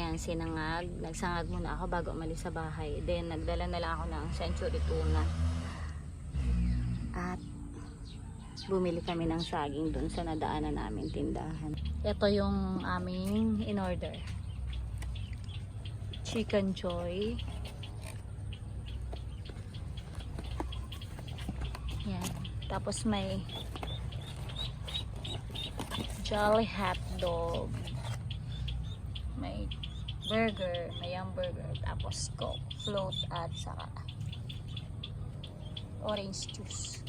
Ayan, sinangag. Nagsangag muna ako bago umalis sa bahay. Then, nagdala na lang ako ng century tuna. At, bumili kami ng saging dun sa nadaanan namin tindahan. Ito yung aming in-order. Chicken Joy. Yan. Tapos may Jolly Hot Dog. May burger, may hamburger, tapos Coke, float at saka orange juice.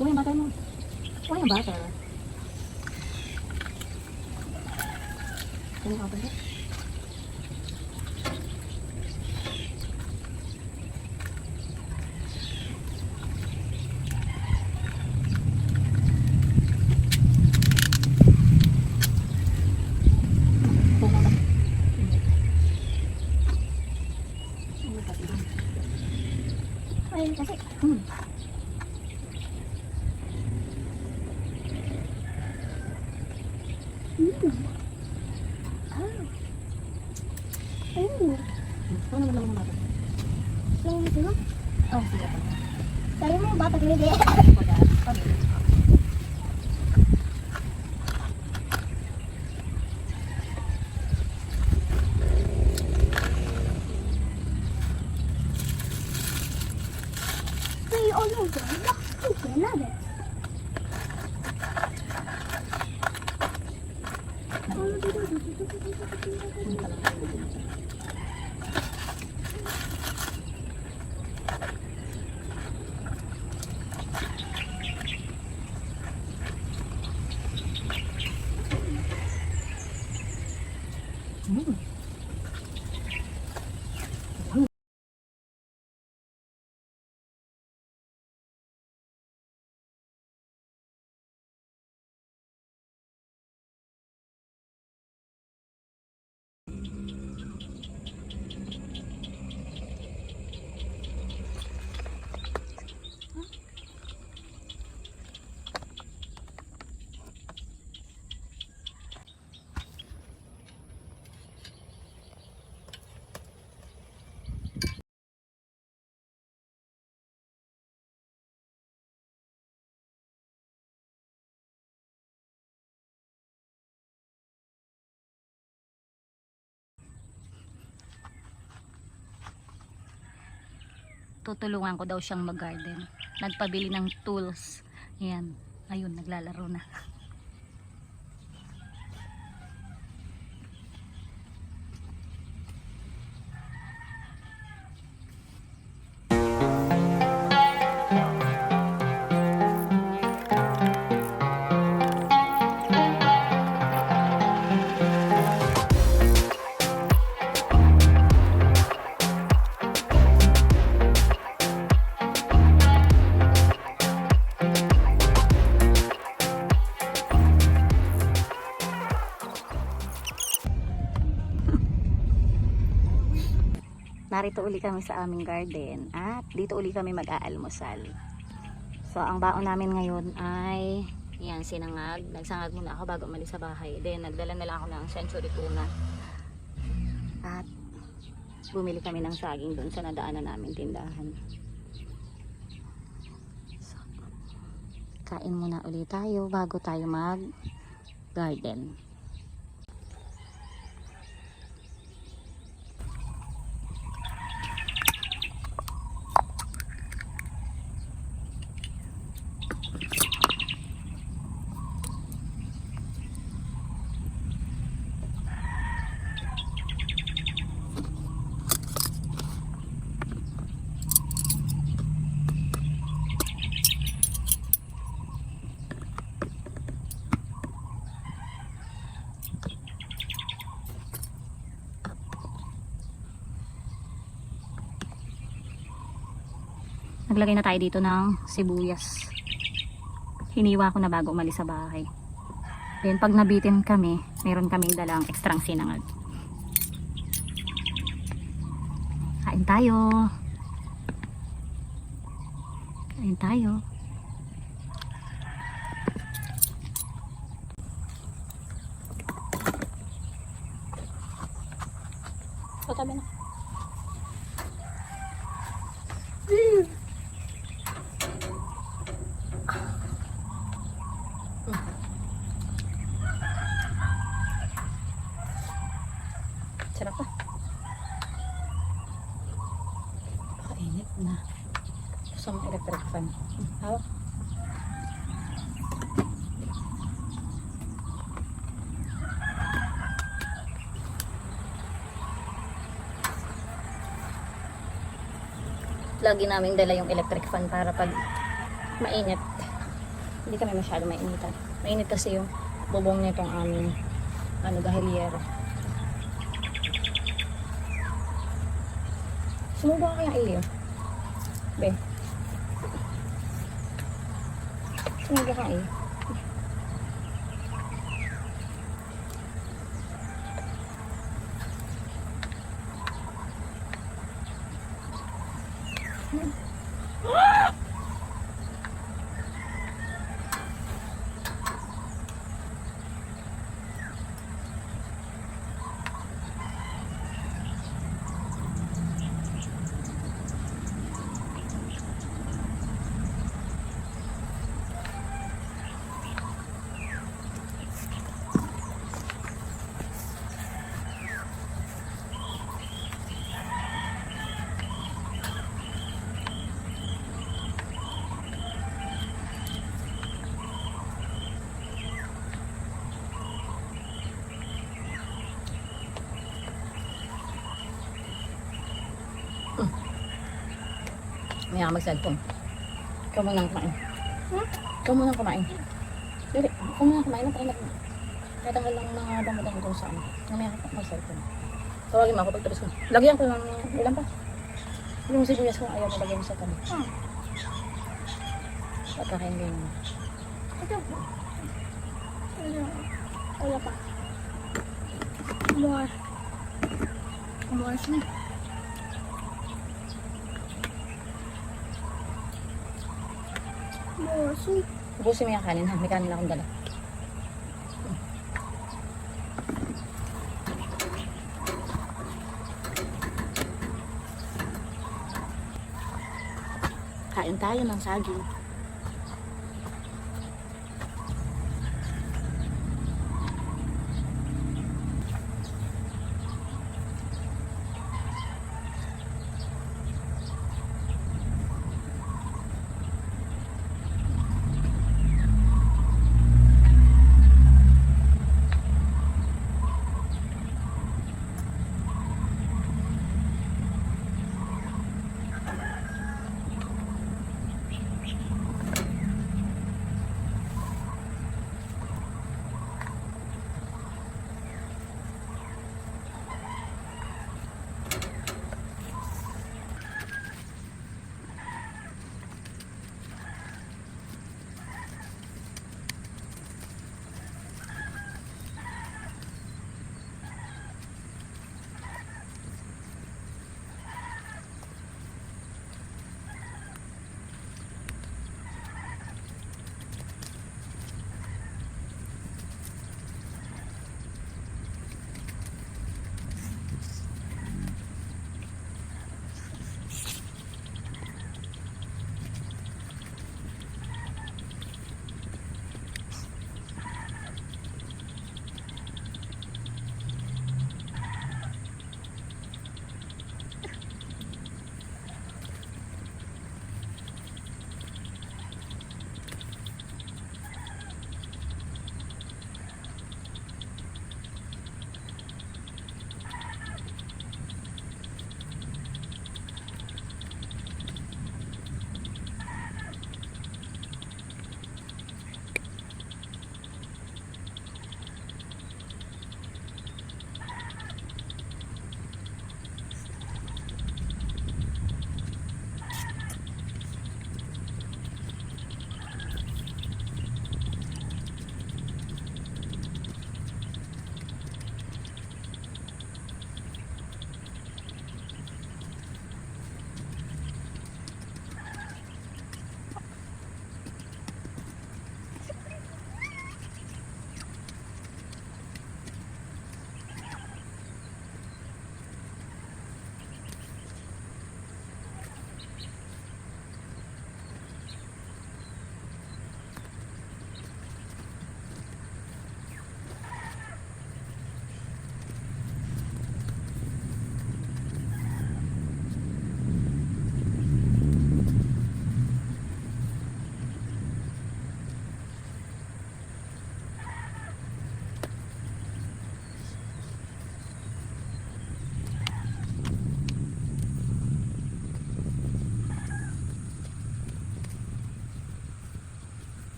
Kuha yung butter mo. Kuha yung butter. Kuha yung butter. Ay, kasi. Ano naman naman natin? Yung ito? Oh, sige pa. Sabi mo ba pag hindi? May all over. Okay, love it. Tutulungan ko daw siyang mag-garden. Nagpabili ng tools. Ayan. Ayun, naglalaro na. Narito uli kami sa aming garden at dito uli kami mag-aalmusal. So ang baon namin ngayon ay yan, sinangag. Nagsangag muna ako bago umalis sa bahay. Then nagdala na lang ako ng century tuna. At bumili kami ng saging doon sa nadaanan namin tindahan. So, kain muna ulit tayo bago tayo mag-garden. Naglagay na tayo dito ng sibuyas. Hiniwa ko na bago umalis sa bahay. Then pag nabitin kami, meron kaming dalang ekstrang sinangag. Kain tayo. Kain tayo. Patabi na. Sarap pa. Pakainit na. Gusto mong electric fan. Hawak. Lagi namin dala yung electric fan para pag mainit, hindi kami masyado mainitan. Mainit kasi yung bubong nitong aming dahiliero. Sumubo ka kayang iyo. Be. Sumubo ka iyo. May mag-cellphone. Ikaw mo nang kumain. Ikaw mo nang kumain. Dili, ikaw mo nang kumain. Kaya tanggal lang mga damo-damo doon sa ano. Mamaya ka mag-cellphone. Tawagin mo ako pagtapos ko. Lagyan ko ng ilan pa. Yung sibuyas ko ayaw mo lagyan mo sa kami. Pagkakain din mo. Wala pa. More. More na. More soup. Ubusin mo yung kanin ha. May kanin akong dala. Kain tayo ng saging.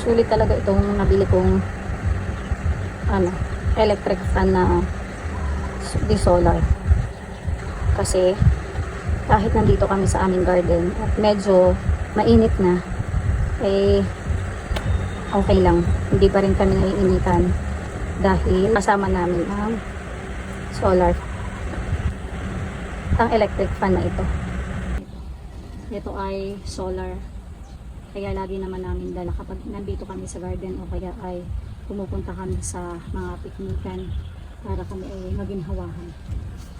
Sulit talaga itong nabili kong electric fan na di solar. Kasi kahit nandito kami sa aming garden at medyo mainit na, eh okay lang. Hindi pa rin kami naiinitan dahil kasama namin ang solar, ang electric fan na ito. Ito ay solar. Kaya lagi naman namin dala kapag nandito kami sa garden o kaya ay pumupunta kami sa mga piknikan para kami ay maginhawahan.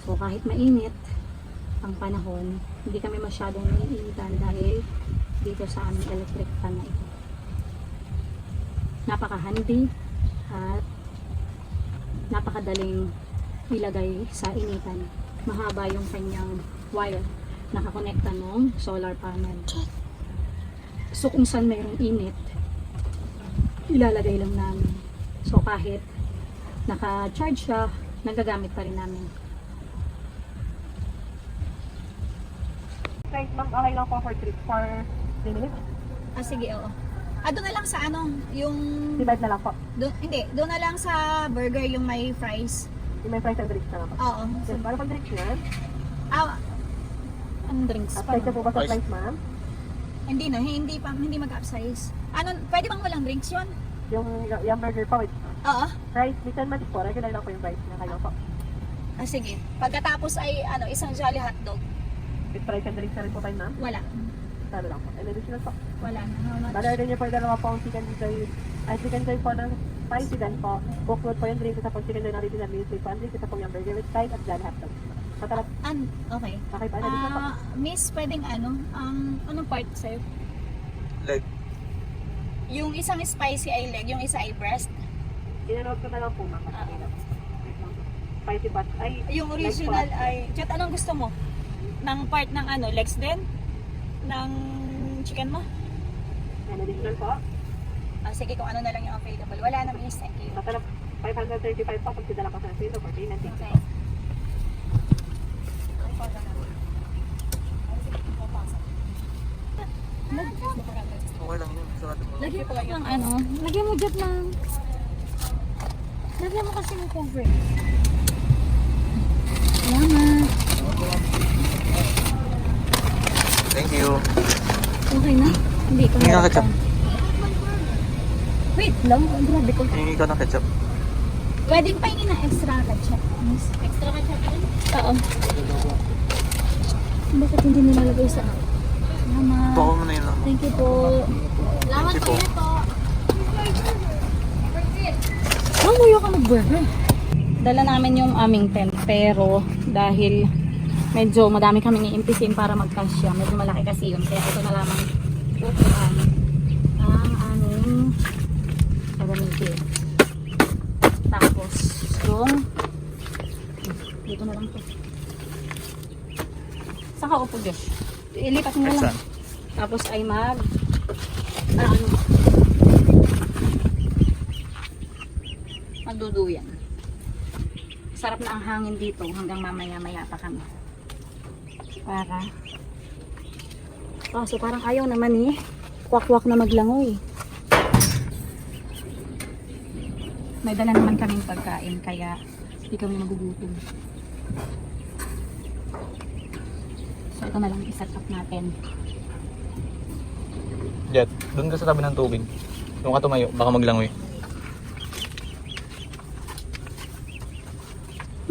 So kahit mainit ang panahon, hindi kami masyadong naiinitan dahil dito sa aming electric fan na ito. Napaka-handy at napakadaling ilagay sa initan. Mahaba yung kanyang wire. Nakakonekta ng solar panel. So kung saan mayroong init, ilalagay lang namin. So kahit naka-charge siya, nagagamit pa rin namin. Right, ma'am, okay lang po for 3 minutes. Sige, oo. Doon na lang sa yung... Divide na lang po. Doon na lang sa burger yung may fries. Yung may fries and drinks na lang po. Oo. Yes, para pang drinks yan. Ang drinks pa. Upsize na po ba sa fries, ma'am? Hindi mag-upsize. Pwede bang walang drinks yun? Yung burger po with Oo. fries, mix and match po. Regular lang po yung fries na kayo po. Sige. Pagkatapos ay isang Jolly hotdog. With fries and drinks na rin po tayo, ma'am. Wala. Talo lang po. And additional po. Wala na. How much? Bala rin niyo po yung dalawa po ang chicken joy. Ay, chicken joy po ng spicy din po. Cook food po yung drink. Isa po chicken joy na original meal. Po ang drink. Isa po yung burger with fries at Jolly hotdog. Matalap. Okay. Okay pa. Additional po. Miss, pwedeng anong part sa'yo? Leg. Yung isang spicy ay leg, yung isa ay breast. Inanood ko na lang po, ma'am. Spicy pot. Ay, Yung leg original po. ay, Chat, anong gusto mo? Ng part ng legs din? Ng chicken mo? And additional po. Sige, kung ano na lang yung available. Wala na, miss. Thank you. Matalap. 535 po. Pagsidala ko sa sito for payment. Okay. Okay lang yun. Sarado mo. Lagyan mo lang lagyan mo dyan lang. Lagyan mo kasi ng cover. Salamat. Thank you. Okay na? Hindi ko Hindi na. ka ketchup. Wait lang, ang grabe ko. Hingi ka ng ketchup. Pwedeng pahingin ng extra ketchup, miss. Extra ketchup rin? Oo. Bakit hindi nilalagay sa... Salamat. Baka mo na yun lang. Thank you po. Salamat Thank you po. po. Mamuyo ka mag-burger. Dala namin yung aming tent, pero dahil medyo madami kaming iimpisin para magkasya, medyo malaki kasi yun, kaya ito na lamang upuan ang aming gagamitin. Tapos yung dito na lang to. Saan ka upo, Josh? Ilipat mo na lang. Saan? Tapos ay magduduyan. Sarap na ang hangin dito hanggang mamaya-maya pa kami. Kasi parang ayaw naman kwak-kwak na maglangoy. May dala naman kaming pagkain kaya hindi kami magugutom. So ito na lang i-set up natin. Jet, doon ka sa tabi ng tubig. Doon ka tumayo, baka maglangoy.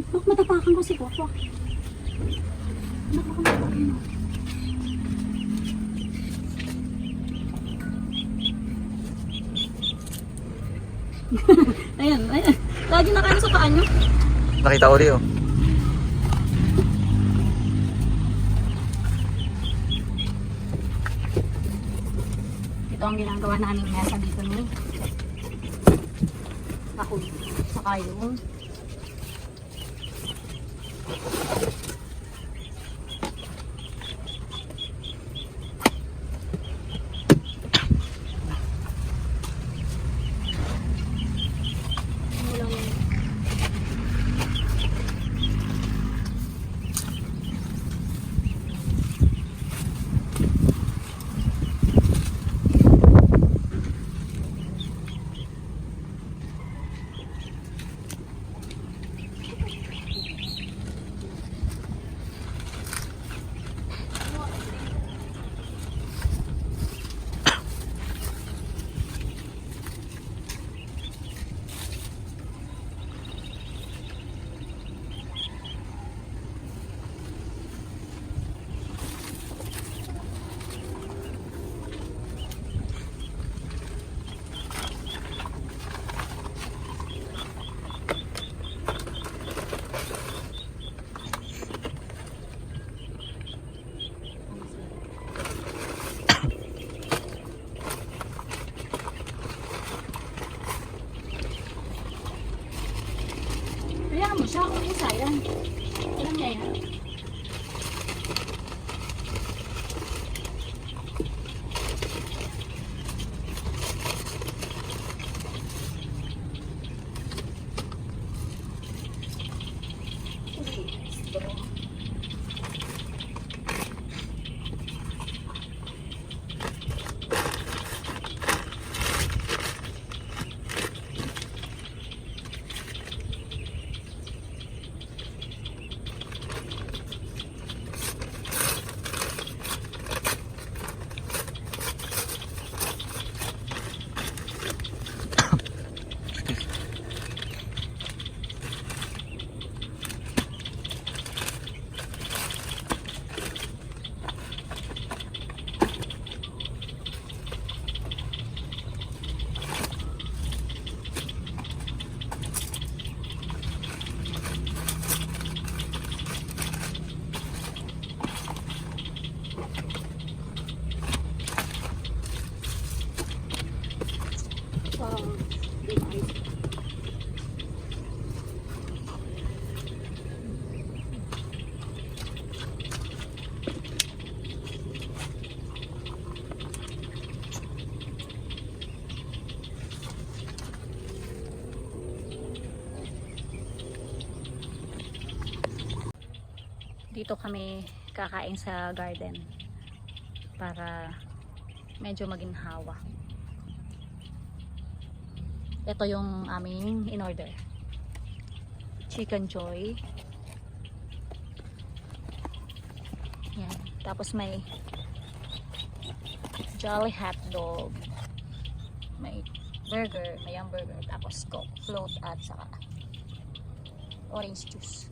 Bak, matapakan ko si Kwak-Kwak. Ayan. Lagi nakaano sa paa nyo. Nakita ko rin oh. Ito ang ginagawa namin mesa dito ni ako. Saka yung Kaya mo siya, kung isa yan. Alam niya yan. Dito kami kakain sa garden para medyo maginhawa. Ito yung aming in-order. Chicken Joy. Yan. Tapos may Jolly Hot Dog. May burger, may hamburger. Tapos Coke, float at saka orange juice.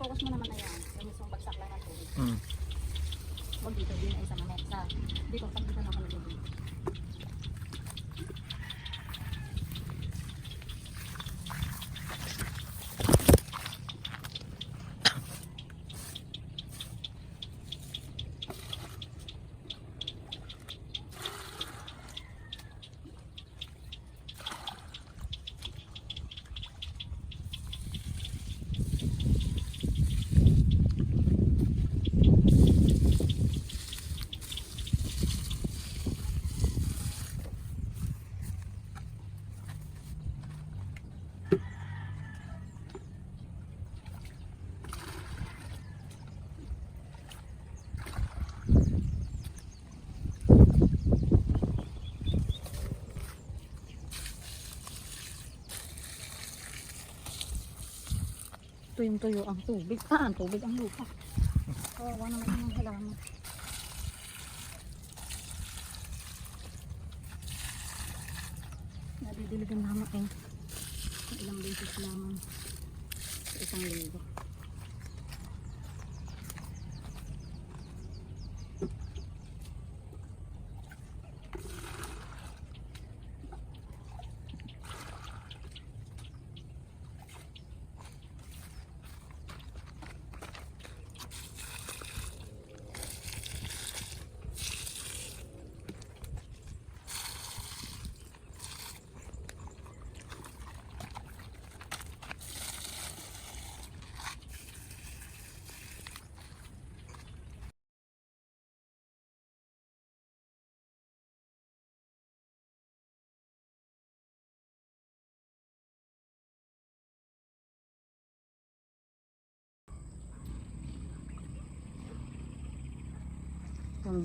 Focus mo naman na yan. Yung mismong bagsak lang ng tubig. Huwag dito din ay sa manet. Dito, pag dito na ako nagiging. Tuyong-tuyo ang tubig. Ang tubig ang lupa. Kawawa naman yung mga halaman. Nadidiligan naman eh. Ilang beses lamang sa isang linggo.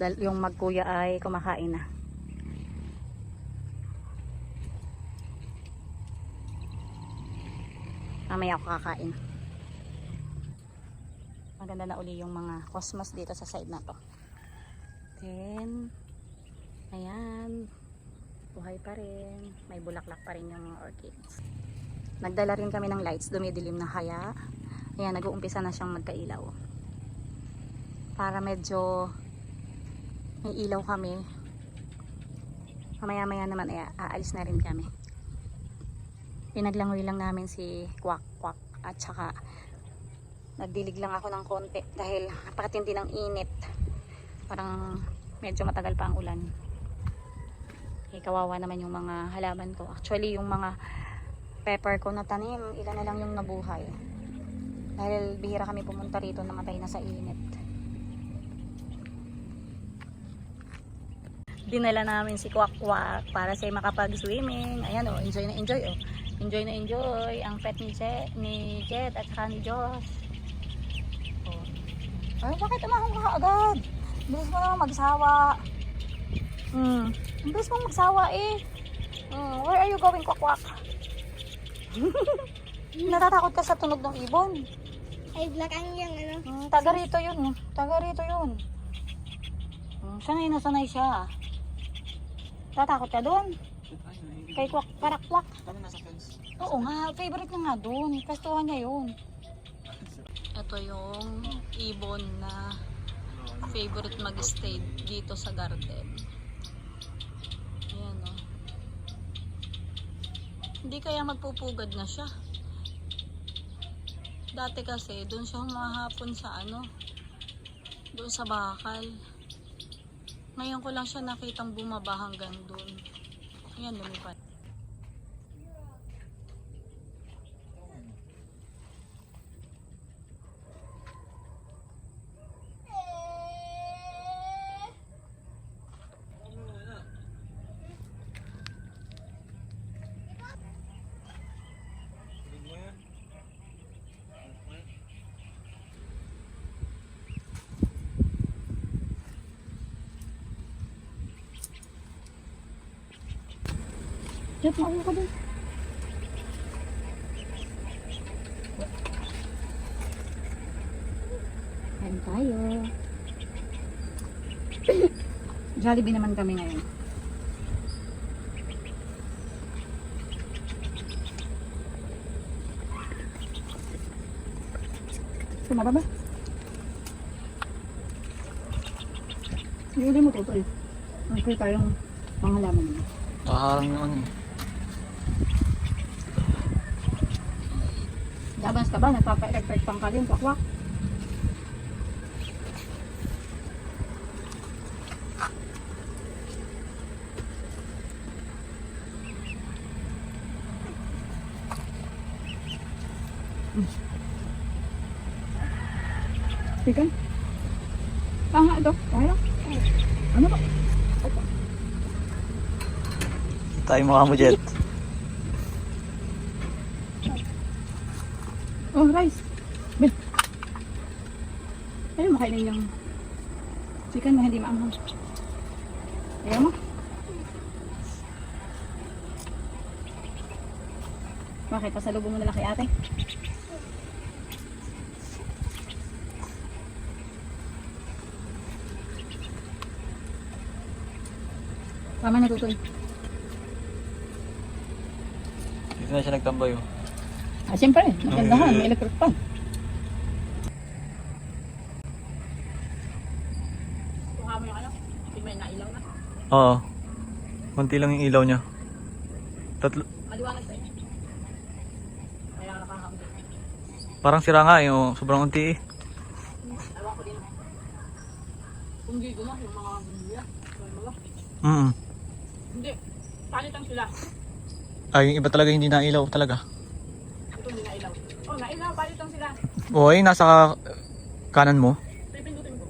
Yung magkuya ay kumakain na. Mamaya ako kakain. Maganda na uli yung mga cosmos dito sa side na to. Then, ayan. Buhay pa rin. May bulaklak pa rin yung mga orchids. Nagdala rin kami ng lights. Dumidilim na kaya. Ayan, nag-uumpisa na siyang magkailaw. Para medyo may ilaw kami. Mamaya-maya naman aalis na rin kami. Pinaglangoy lang namin si Kwak Kwak at saka nagdilig lang ako ng konti dahil napakatindi ng init. Parang medyo matagal pa ang ulan. Kawawa naman yung mga halaman ko. Actually yung mga pepper ko na tanim, ilan na lang yung nabuhay. Dahil bihira kami pumunta rito, namatay na sa init. Dinala namin si Kwak Kwak para siya makapag-swimming. Ayan o, enjoy na enjoy o. Enjoy na enjoy ang pet ni Jet at saka ni Josh. Oh. Ay, bakit umahong ka agad? Bilis mo naman magsawa. Bilis mo magsawa eh. Where are you going, Kwak Kwak? Natatakot ka sa tunog ng ibon. Ay, black ang yung ano. Taga rito yun. Taga rito yun. Sanay na sanay siya. Tatakot ka doon? Kay Kwak Kwak. Oo nga, favorite niya nga doon. Kastuhan niya yun. Ito yung ibon na favorite mag-stay dito sa garden. Ayan o. Hindi kaya magpupugad na siya. Dati kasi doon siya humahapon sa doon sa bakal. Ngayon ko lang siya nakitang bumaba hanggang doon. Ayan, lumipad. Jet, mauwi ka doon. Kain tayo. Jollibee naman kami ngayon. Sumaba ba? Hindi mo tutoy. Okay tayong mga halaman mo. Parang yun. Dabas ka ba? Nagpapa-effect pang kalim, Kwak Kwak. Chicken? Tanga ito. Kaya? Ano ba? Tayo mukha mo, Jet. Oh, rice. Bil. Ayaw mo kainin yung chicken na hindi maanghang. Ayaw mo? Bakit? Pasalubong mo na lang kay ate? Tama na, Tutoy. Dito na siya nagtambay, oh. Siyempre, magandahan. May electric pan. Kuha mo yung hindi may nailaw na. Oo. Kunti lang yung ilaw niya. Tatlo. Maliwanag sa'yo. Kaya nakakambit. Parang sira nga, eh. Oh. Sobrang unti, eh. Ewan ko din. Kung gigo na, yung mga bumila. Hindi. Palitan sila. Ay, yung iba talaga hindi nailaw talaga. Ito hindi nailaw. Oh, nailaw. Palitan sila. Oo, ay, nasa kanan mo. Pipindutin ko.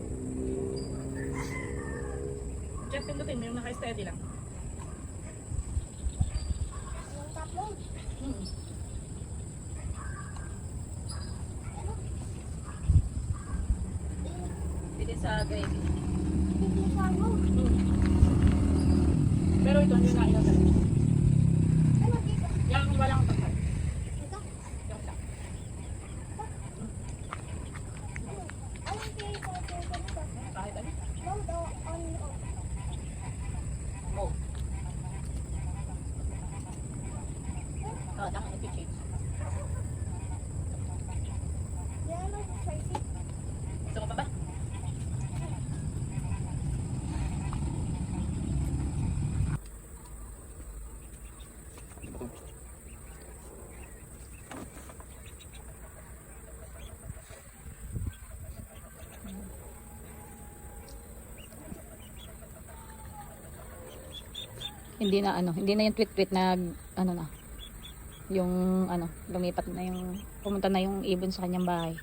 Jeff, pindutin mo yung naka-steady lang. Pili sa gravy. Pero ito hindi nailaw talaga. Yan, walang tagal. Yan lang. Oo, tama, i-change. Yan ang Tracy. Gusto mo pa ba? Hindi na hindi na yung tweet-tweet na na. Yung lumipat na yung pumunta na yung ibon sa kanyang bahay.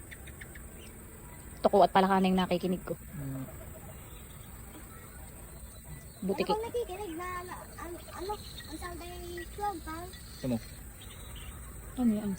Tuko at palaka na yung nakikinig ko. Buti Ako nakikinig na ang Sunday 12 pa. ano yan?